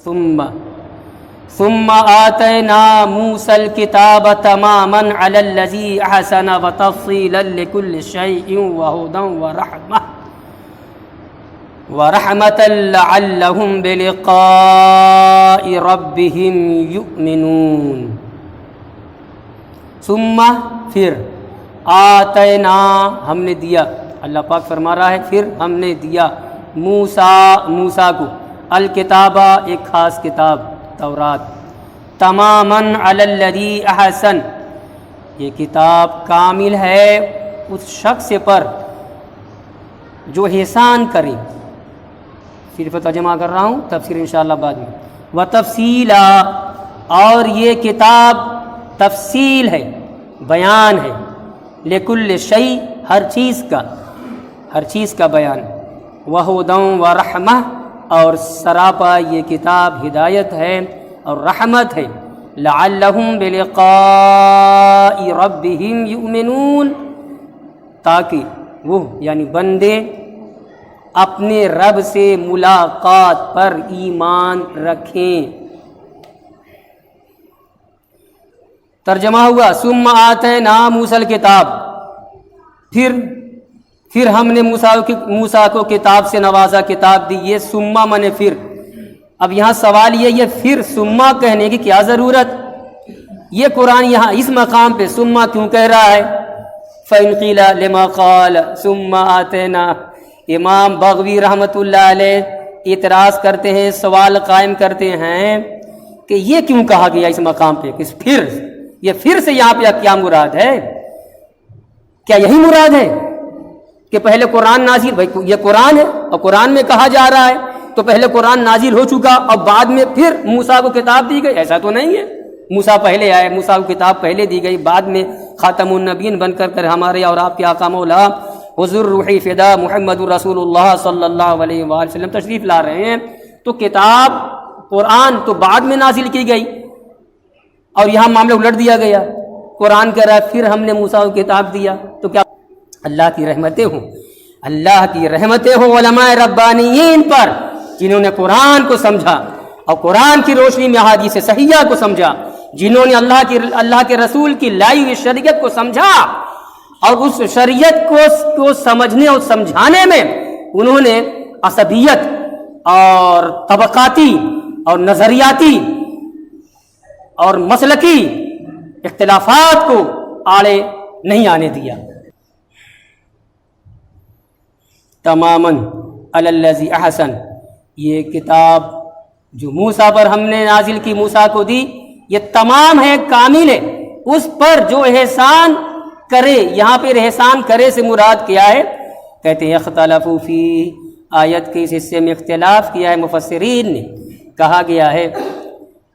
ثم آتینا موسى الكتاب تماما على الذي احسن وتفصيلا لكل شيء وهدى ورحمة لعلهم بلقاء ربهم يؤمنون. ثم پھر آتینا ہم نے دیا، اللہ پاک فرما رہا ہے پھر ہم نے دیا موسیٰ کو الکتابہ ایک خاص کتاب تورات، تماماً علی الذی احسن یہ کتاب کامل ہے اس شخص پر جو احسان کرے. صرف ترجمہ کر رہا ہوں، تفسیر انشاءاللہ بعد میں. وتفصیلا اور یہ کتاب تفصیل ہے، بیان ہے، لکل شیء ہر چیز کا بیان. وہدی ورحمہ اور سراپا یہ کتاب ہدایت ہے اور رحمت ہے. لعلہم بلقاء ربہم یؤمنون تاکہ وہ یعنی بندے اپنے رب سے ملاقات پر ایمان رکھیں. ترجمہ ہوا ثم آتینا موسیٰ الکتاب، پھر ہم نے موسیٰ کو کتاب سے نوازا، کتاب دی. یہ ثم منے پھر. اب یہاں سوال یہ پھر ثم کہنے کی کیا ضرورت؟ یہ قرآن یہاں اس مقام پہ ثم کیوں کہہ رہا ہے؟ فَإِنْ قِيلَ لِمَا قَالَ ثُمَّ آتَيْنَا. امام بغوی رحمۃ اللہ علیہ اعتراض کرتے ہیں، سوال قائم کرتے ہیں کہ یہ کیوں کہا گیا اس مقام پہ کہ پھر، یہ پھر سے یہاں پہ کیا مراد ہے؟ کیا یہی مراد ہے کہ پہلے قرآن نازل، بھائی یہ قرآن ہے اور قرآن میں کہا جا رہا ہے تو پہلے قرآن نازل ہو چکا اور بعد میں پھر موسیٰ کو کتاب دی گئی؟ ایسا تو نہیں ہے. موسیٰ پہلے آئے، موسیٰ کو کتاب پہلے دی گئی، بعد میں خاتم النبیین بن کر ہمارے اور آپ کے آقا مولا حضور روحی فدا محمد رسول اللہ صلی اللہ علیہ وآلہ وسلم تشریف لا رہے ہیں. تو کتاب قرآن تو بعد میں نازل کی گئی اور یہاں معاملہ الٹ دیا گیا. قرآن کہہ رہا ہے پھر ہم نے موسیٰ کو کتاب دیا. تو کیا اللہ کی رحمتیں ہوں، اللہ کی رحمتیں ہوں علماء ربانیین پر جنہوں نے قرآن کو سمجھا اور قرآن کی روشنی میں احادیث صحیحہ کو سمجھا، جنہوں نے اللہ کے رسول کی لائی ہوئی شریعت کو سمجھا اور اس شریعت کو سمجھنے اور سمجھانے میں انہوں نے عصبیت اور طبقاتی اور نظریاتی اور مسلکی اختلافات کو آڑے نہیں آنے دیا. تماماً علی الذی احسن یہ کتاب جو موسیٰ پر ہم نے نازل کی، موسیٰ کو دی، یہ تمام ہے، کامل ہے اس پر جو احسان کرے. یہاں پہ احسان کرے سے مراد کیا ہے؟ کہتے ہیں اختلافو فی، آیت کے اس حصے میں اختلاف کیا ہے مفسرین نے. کہا گیا ہے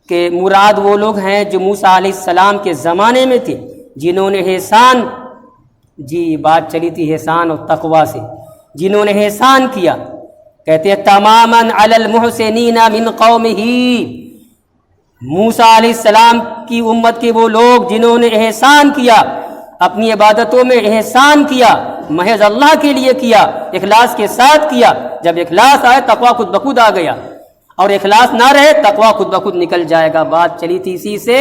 کہ مراد وہ لوگ ہیں جو موسیٰ علیہ السلام کے زمانے میں تھے جنہوں نے احسان، جی بات چلی تھی احسان اور تقوی سے، جنہوں نے احسان کیا. کہتے ہیں تماماً علی المحسنین من قومہ، موسیٰ علیہ السلام کی امت کے وہ لوگ جنہوں نے احسان کیا، اپنی عبادتوں میں احسان کیا، محض اللہ کے لیے کیا، اخلاص کے ساتھ کیا. جب اخلاص آئے تقوی خود بخود آ گیا، اور اخلاص نہ رہے تقوی خود بخود نکل جائے گا. بات چلی تھی اسی سے.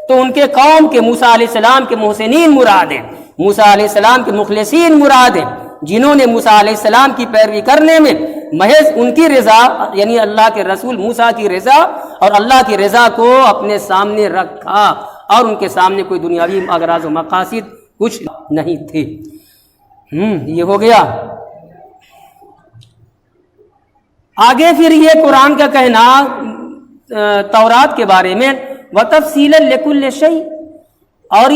تو ان کے قوم کے موسیٰ علیہ السلام کے محسنین مراد ہیں، موسیٰ علیہ السلام کے مخلصین مراد ہیں، جنہوں نے موسیٰ علیہ السلام کی پیروی کرنے میں محض ان کی رضا یعنی اللہ کے رسول موسیٰ کی رضا اور اللہ کی رضا کو اپنے سامنے رکھا اور ان کے سامنے کوئی دنیاوی اغراض و مقاصد کچھ نہیں تھے. یہ ہو گیا. آگے پھر یہ قرآن کا کہنا تورات کے بارے میں وَتَفْصِيلًا لِكُلِّ شَيْءٍ، اور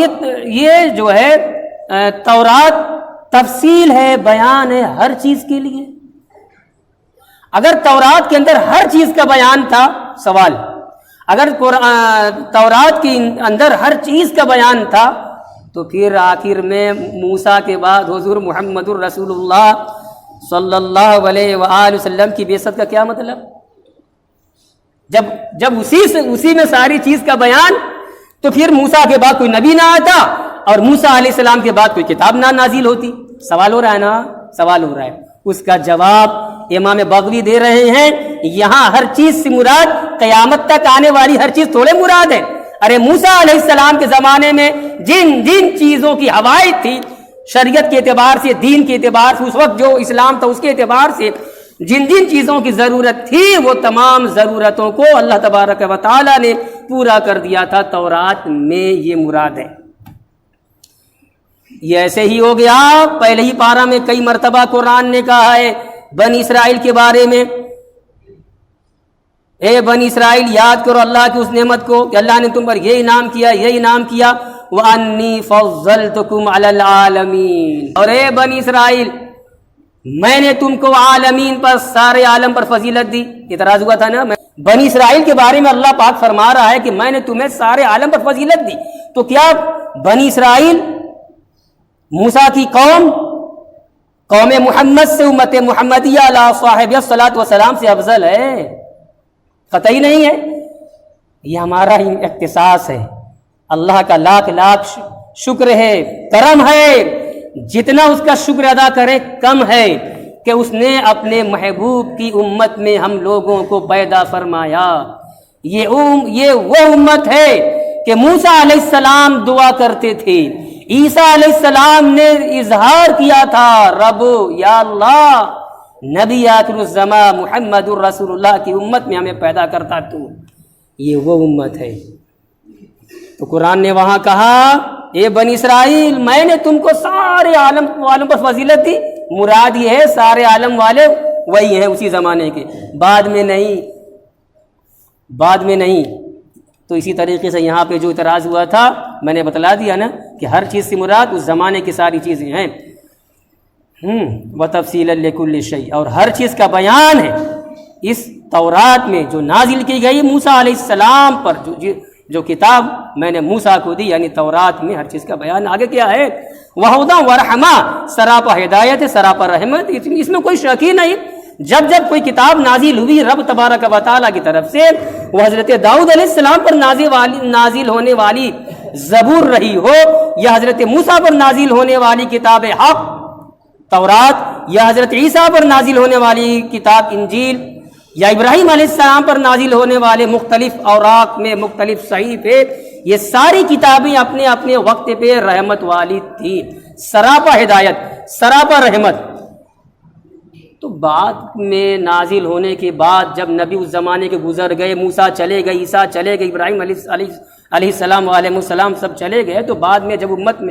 یہ جو ہے تورات تفصیل ہے، بیان ہے ہر چیز کے لیے. اگر تورات کے اندر ہر چیز کا بیان تھا، سوال، اگر تورات کے اندر ہر چیز کا بیان تھا تو پھر آخر میں موسیٰ کے بعد حضور محمد الرسول اللہ صلی اللہ علیہ وآلہ وسلم کی بعثت کا کیا مطلب؟ جب اسی میں ساری چیز کا بیان، تو پھر موسیٰ کے بعد کوئی نبی نہ آتا اور موسیٰ علیہ السلام کے بعد کوئی کتاب نہ نازل ہوتی. سوال ہو رہا ہے نا؟ سوال ہو رہا ہے. اس کا جواب امام بغوی دے رہے ہیں. یہاں ہر چیز سے مراد قیامت تک آنے والی ہر چیز تھوڑے مراد ہے. ارے موسیٰ علیہ السلام کے زمانے میں جن چیزوں کی حوائج تھی شریعت کے اعتبار سے، دین کے اعتبار سے، اس وقت جو اسلام تھا اس کے اعتبار سے جن چیزوں کی ضرورت تھی وہ تمام ضرورتوں کو اللہ تبارک و تعالی نے پورا کر دیا تھا. تورات میں یہ مراد ہے. یہ ایسے ہی ہو گیا. پہلے ہی پارہ میں کئی مرتبہ قرآن نے کہا ہے بنی اسرائیل کے بارے میں، اے بنی اسرائیل یاد کرو اللہ کی اس نعمت کو کہ اللہ نے تم پر یہ انعام کیا، یہ انعام کیا. وَأَنِّي فَضَّلْتُكُمْ عَلَى الْعَالَمِينَ، اور اے بنی اسرائیل میں نے تم کو عالمین پر، سارے عالم پر فضیلت دی. اعتراض ہوا تھا نا، بنی اسرائیل کے بارے میں اللہ پاک فرما رہا ہے کہ میں نے تمہیں سارے عالم پر فضیلت دی. تو کیا بنی اسرائیل موسیٰ کی قوم محمد سے، امت محمدیہ علیہ صاحب الصلاۃ والسلام سے افضل ہے؟ قطعی نہیں ہے. یہ ہمارا ہی اختصاص ہے. اللہ کا لاکھ لاکھ شکر ہے، کرم ہے. جتنا اس کا شکر ادا کرے کم ہے کہ اس نے اپنے محبوب کی امت میں ہم لوگوں کو پیدا فرمایا. یہ وہ امت ہے کہ موسیٰ علیہ السلام دعا کرتے تھے، عیسیٰ علیہ السلام نے اظہار کیا تھا رب یا اللہ نبی آخر الزمان محمد الرسول اللہ کی امت میں ہمیں پیدا کرتا تو. یہ وہ امت ہے. تو قرآن نے وہاں کہا اے بنی اسرائیل میں نے تم کو سارے عالم والوں پر فضیلت دی. مراد یہ ہے سارے عالم والے وہی ہیں اسی زمانے کے، بعد میں نہیں. تو اسی طریقے سے یہاں پہ جو اعتراض ہوا تھا میں نے بتلا دیا نا کہ ہر چیز سے مراد اس زمانے کی ساری چیزیں ہیں. وَتَفْصِيلًا لِكُلِّ شَيْءٍ، اور ہر چیز کا بیان ہے اس تورات میں جو نازل کی گئی موسیٰ علیہ السلام پر. جو کتاب میں نے موسیٰ کو دی یعنی تورات میں ہر چیز کا بیان. آگے کیا ہے؟ وَهُدًى وَرَحْمَةً، سراپا ہدایت ہے، سراپا رحمت. اس میں کوئی شک ہی نہیں. جب کوئی کتاب نازل ہوئی رب تبارک و تعالیٰ کی طرف سے، وہ حضرت داؤد علیہ السلام پر نازل ہونے والی زبور رہی ہو، یا حضرت موسیٰ پر نازل ہونے والی کتاب حق تورات، یا حضرت عیسیٰ پر نازل ہونے والی کتاب انجیل، یا ابراہیم علیہ السلام پر نازل ہونے والے مختلف اوراق میں مختلف صحیفے، یہ ساری کتابیں اپنے اپنے وقت پہ رحمت والی تھی. سراپا ہدایت، سراپا رحمت. تو بعد میں نازل ہونے کے بعد جب نبی اس زمانے کے گزر گئے، موسیٰ چلے گئے، عیسیٰ چلے گئے، ابراہیم علیہ السلام علیہ السلام سب چلے گئے، تو بعد میں جب امت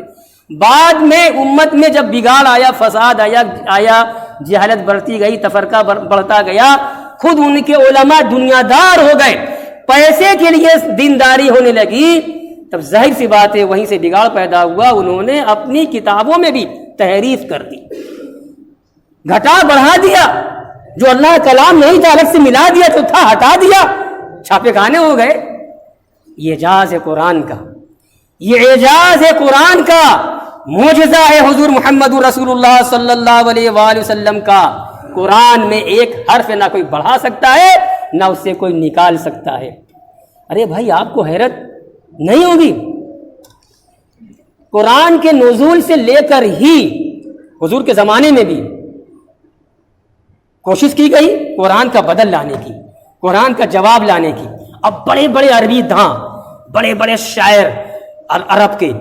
میں جب بگاڑ آیا، فساد آیا، جہالت بڑھتی گئی، تفرقہ بڑھتا گیا، خود ان کے علماء دنیا دار ہو گئے، پیسے کے لیے دینداری ہونے لگی، تب ظاہر سی بات ہے وہیں سے بگاڑ پیدا ہوا. انہوں نے اپنی کتابوں میں بھی تحریف کر دی، گھٹا بڑھا دیا. جو اللہ کا کلام نہیں تھا الگ سے ملا دیا، تو تھا ہٹا دیا، چھاپے خانے ہو گئے. یہ اعجاز ہے قرآن کا، یہ اعجاز ہے قرآن کا، معجزہ ہے حضور محمد رسول اللہ صلی اللہ علیہ وآلہ وسلم کا. قرآن میں ایک حرف نہ کوئی بڑھا سکتا ہے نہ اس سے کوئی نکال سکتا ہے. ارے بھائی آپ کو حیرت نہیں ہوگی، قرآن کے نزول سے لے کر ہی حضور کے زمانے میں بھی کوشش کی گئی قرآن کا بدل لانے کی، قرآن کا جواب لانے کی. اب بڑے بڑے عربی داں، بڑے بڑے شاعر عرب کے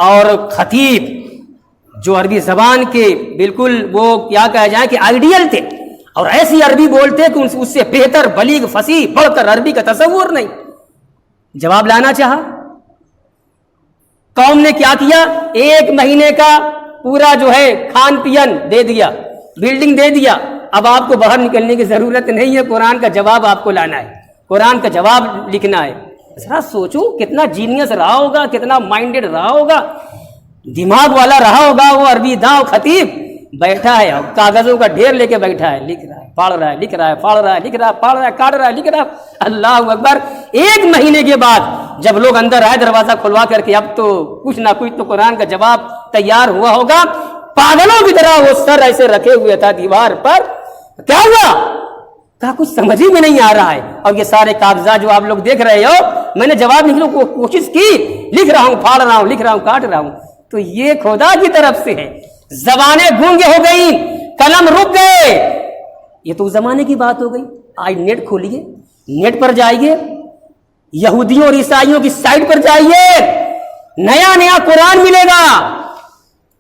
اور خطیب جو عربی زبان کے بالکل وہ کیا کہا جائے کہ آئیڈیل تھے، اور ایسی عربی بولتے کہ اس سے بہتر بلیغ فصیح بڑھ کر عربی کا تصور نہیں. جواب لانا چاہا، قوم نے کیا کیا؟ 1 مہینے کا پورا جو ہے کھان پین دے دیا، بلڈنگ دے دیا. اب آپ کو باہر نکلنے کی ضرورت نہیں ہے، قرآن کا جواب آپ کو لانا ہے، قرآن کا جواب لکھنا ہے. ذرا سوچو کتنا جینیس رہا ہوگا، کتنا مائنڈڈ رہا ہوگا، دماغ والا رہا ہوگا وہ عربی داں خطیب. بیٹھا ہے کاغذوں کا ڈھیر لے کے بیٹھا ہے، لکھ رہا ہے، پڑھ رہا ہے، لکھ رہا ہے، پڑھ رہا ہے، لکھ رہا ہے، پڑھ رہا ہے، کاٹ رہا ہے، لکھ رہا ہے. اللہ اکبر. 1 مہینے کے بعد جب لوگ اندر آئے دروازہ کھلوا کر کے، اب تو کچھ نہ کچھ تو قرآن کا جواب تیار ہوا ہوگا. پاگلوں کی طرح وہ سر ایسے رکھے ہوئے تھا دیوار پر. کیا ہوا؟ کہا کچھ سمجھ ہی میں نہیں آ رہا ہے. اور یہ سارے کاغذات جو آپ لوگ دیکھ رہے ہو، میں نے جواب لکھنے کی کوشش کی، لکھ رہا ہوں، پھاڑ رہا ہوں، لکھ رہا ہوں، کاٹ رہا ہوں. تو یہ خدا کی طرف سے ہے. زبانیں گونگے ہو گئی، قلم رک گئے. یہ تو زمانے کی بات ہو گئی. آج نیٹ کھولیے، نیٹ پر جائیے، یہودیوں اور عیسائیوں کی سائٹ پر جائیے، نیا نیا قرآن ملے گا،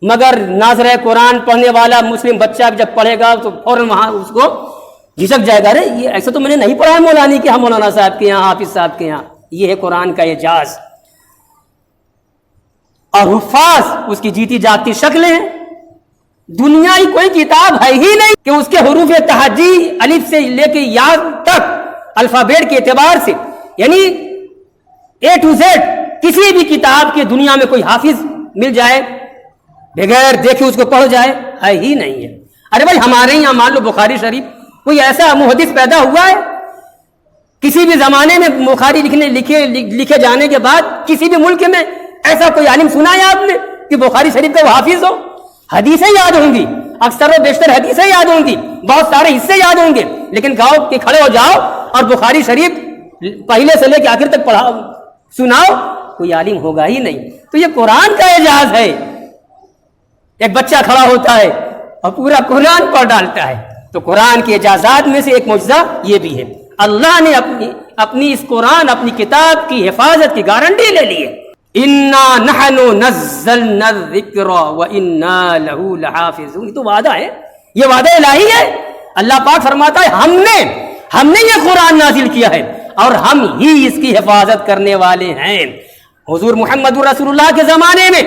مگر ناظرہ قرآن پڑھنے والا مسلم بچہ جب پڑھے گا تو فوراً وہاں اس کو جھجک جائے گا، ارے یہ ایسا تو میں نے نہیں پڑھا ہے مولانی کے یہاں، مولانا صاحب کے یہاں، حافظ صاحب کے یہاں۔ یہ ہے قرآن کا اعجاز، اور حفاظ اس کی جیتی جاگتی شکلیں ہیں۔ دنیا ہی کوئی کتاب ہے ہی نہیں کہ اس کے حروف تہجی الف سے لے کے یا تک الفابیٹ کے اعتبار سے، یعنی اے ٹو زیڈ کسی بھی کتاب کے دنیا میں کوئی حافظ مل جائے بغیر دیکھے اس کو پڑھ جائے، ہے ہی نہیں ہے۔ ارے بھائی ہمارے یہاں مان لو بخاری شریف، کوئی ایسا محدث پیدا ہوا ہے کسی بھی زمانے میں بخاری لکھے جانے کے بعد کسی بھی ملک میں ایسا کوئی عالم سنا ہے آپ نے کہ بخاری شریف کا وہ حافظ ہو؟ حدیثیں یاد ہوں گی، اکثر و بیشتر حدیثیں یاد ہوں گی، بہت سارے حصے یاد ہوں گے، لیکن گاؤں کے کھڑے ہو جاؤ اور بخاری شریف پہلے سے لے کے آخر تک پڑھاؤ سناؤ، کوئی عالم ہوگا ہی نہیں۔ تو یہ قرآن کا اعجاز ہے، ایک بچہ کھڑا ہوتا ہے اور پورا قرآن پڑھ ڈالتا ہے۔ تو قرآن کے اعجازات میں سے ایک معجزہ یہ بھی ہے، اللہ نے اپنی اس قرآن، اپنی کتاب کی حفاظت کی گارنٹی لے لی ہے۔ اِنَّا نَحْنُ نَزَّلْنَا الذِّكْرَ وَإِنَّا لَهُ لَحَافِظُونَ، یہ تو وعدہ ہے، یہ وعدہ الہی ہے۔ اللہ پاک فرماتا ہے ہم نے یہ قرآن نازل کیا ہے اور ہم ہی اس کی حفاظت کرنے والے ہیں۔ حضور محمد رسول اللہ کے زمانے میں،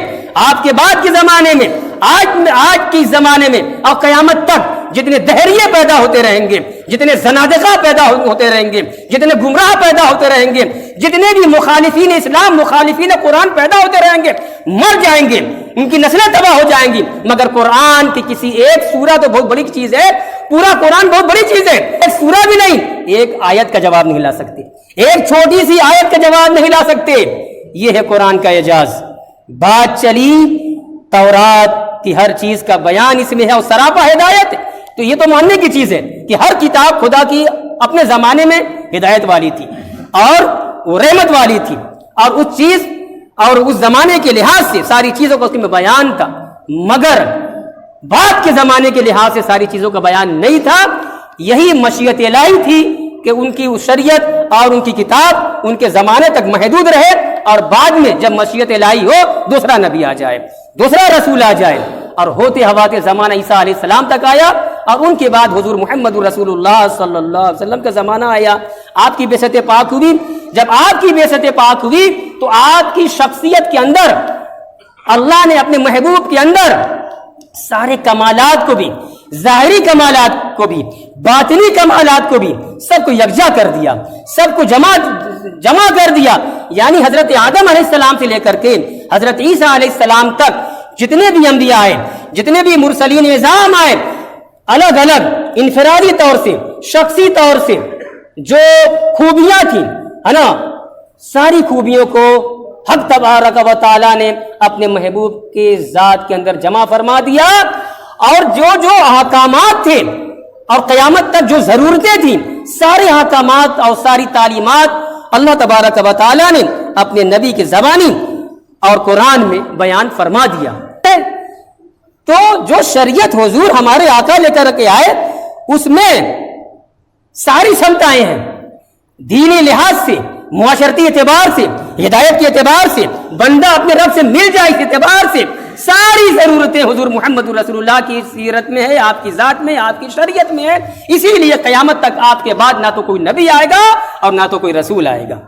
آپ کے بعد کے زمانے میں، آج کے زمانے میں اور قیامت تک جتنے دہریے پیدا ہوتے رہیں گے، جتنے زنادقہ پیدا ہوتے رہیں گے، جتنے گمراہ پیدا ہوتے رہیں گے، جتنے بھی مخالفین اسلام، مخالفین قرآن پیدا ہوتے رہیں گے، مر جائیں گے، ان کی نسلیں تباہ ہو جائیں گی، مگر قرآن کی کسی ایک سورہ تو بہت بڑی چیز ہے، پورا قرآن بہت بڑی چیز ہے، ایک سورہ بھی نہیں، ایک آیت کا جواب نہیں لا سکتے، ایک چھوٹی سی آیت کا جواب نہیں لا سکتے۔ یہ ہے قرآن کا اعجاز۔ بات چلی تورات کی ہر چیز کا بیان اس میں ہے اور سراپا ہدایت، تو یہ تو ماننے کی چیز ہے کہ ہر کتاب خدا کی اپنے زمانے میں ہدایت والی تھی اور وہ رحمت والی تھی، اور اس چیز اور اس زمانے کے لحاظ سے ساری چیزوں کا اس میں بیان تھا، مگر بعد کے زمانے کے لحاظ سے ساری چیزوں کا بیان نہیں تھا۔ یہی مشیت الہی تھی کہ ان کی شریعت اور ان کی کتاب ان کے زمانے تک محدود رہے، اور بعد میں جب مشیت الہی ہو دوسرا نبی آ جائے، دوسرا رسول آ جائے، اور ہوتے ہواتے زمانہ عیسیٰ علیہ السلام تک آیا، اور ان کے بعد حضور محمد رسول اللہ صلی اللہ علیہ وسلم کا زمانہ آیا۔ آپ کی بعثت پاک ہوئی، جب آپ کی بعثت پاک ہوئی تو آپ کی شخصیت کے اندر اللہ نے اپنے محبوب کے اندر سارے کمالات کو بھی، ظاہری کمالات کو بھی، باطنی کمالات کو بھی، سب کو یکجا کر دیا، سب کو جمع کر دیا۔ یعنی حضرت آدم علیہ السلام سے لے کر کے حضرت عیسیٰ علیہ السلام تک جتنے بھی انبیاء آئے، جتنے بھی مرسلین اعظام آئے، الگ الگ انفرادی طور سے، شخصی طور سے جو خوبیاں تھیں، ہے نا، ساری خوبیوں کو حق تبارک و تعالیٰ نے اپنے محبوب کے ذات کے اندر جمع فرما دیا، اور جو احکامات تھے اور قیامت تک جو ضرورتیں تھیں، سارے احکامات اور ساری تعلیمات اللہ تبارک و تعالیٰ نے اپنے نبی کے زبانی اور قرآن میں بیان فرما دیا۔ تو جو شریعت حضور ہمارے آقا لے کر کے آئے، اس میں ساری سمتائیں ہیں، دینی لحاظ سے، معاشرتی اعتبار سے، ہدایت کے اعتبار سے، بندہ اپنے رب سے مل جائے اس اعتبار سے، ساری ضرورتیں حضور محمد رسول اللہ کی سیرت میں ہے، آپ کی ذات میں، آپ کی شریعت میں ہے۔ اسی لیے قیامت تک آپ کے بعد نہ تو کوئی نبی آئے گا اور نہ تو کوئی رسول آئے گا۔